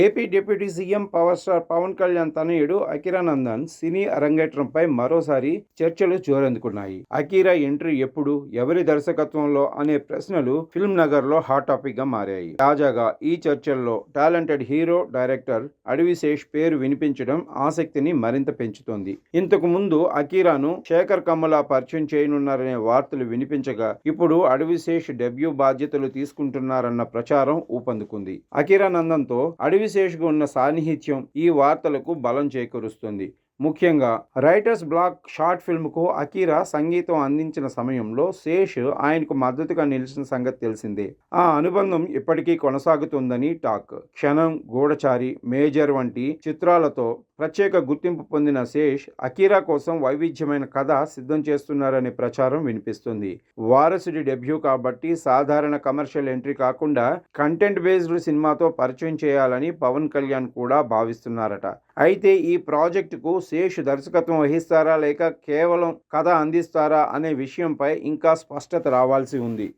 AP deputy CM power star Pawan Kalyan తనయుడు అకిరానందన్ సినీ అరంగేట్రంపై మరోసారి చర్చలు జోరందుకున్నాయి. అకీరా ఎంట్రీ ఎప్పుడు, ఎవరి దర్శకత్వంలో అనే ప్రశ్నలు ఫిల్మ్ నగర్ లో హాట్ టాపిక్ గా మారాయి. తాజాగా ఈ చర్చల్లో టాలెంటెడ్ హీరో, డైరెక్టర్ అడవిశేష్ పేరు వినిపించడం ఆసక్తిని మరింత పెంచుతోంది. ఇంతకు ముందు అకీరాను శేఖర్ కమ్ముల పరిచయం చేయనున్నారనే వార్తలు వినిపించగా, ఇప్పుడు అడవిశేష్ డెబ్యూ బాధ్యతలు తీసుకుంటున్నారన్న ప్రచారం ఊపందుకుంది. అకిరానందన్తో అడవిశేష్కు ఉన్న సాన్నిహిత్యం ఈ వార్తలకు బలం చేకూరుస్తుంది. ముఖ్యంగా రైటర్స్ బ్లాక్ షార్ట్ ఫిల్మ్కు అకీరా సంగీతం అందించిన సమయంలో శేష్ ఆయనకు మద్దతుగా నిలిచిన సంగతి తెలిసిందే. ఆ అనుబంధం ఇప్పటికీ కొనసాగుతుందని టాక్. క్షణం, గూఢచారి, మేజర్ వంటి చిత్రాలతో ప్రత్యేక గుర్తింపు పొందిన శేష్ అకీరా కోసం వైవిధ్యమైన కథ సిద్ధం చేస్తున్నారనే ప్రచారం వినిపిస్తుంది. వారసుడి డెబ్యూ కాబట్టి సాధారణ కమర్షియల్ ఎంట్రీ కాకుండా కంటెంట్ బేస్డ్ సినిమాతో పరిచయం చేయాలని పవన్ కళ్యాణ్ కూడా భావిస్తున్నారట. అయితే ఈ ప్రాజెక్టుకు శేష్ దర్శకత్వం వహిస్తారా లేక కేవలం కథ అందిస్తారా అనే విషయంపై ఇంకా స్పష్టత రావాల్సి ఉంది.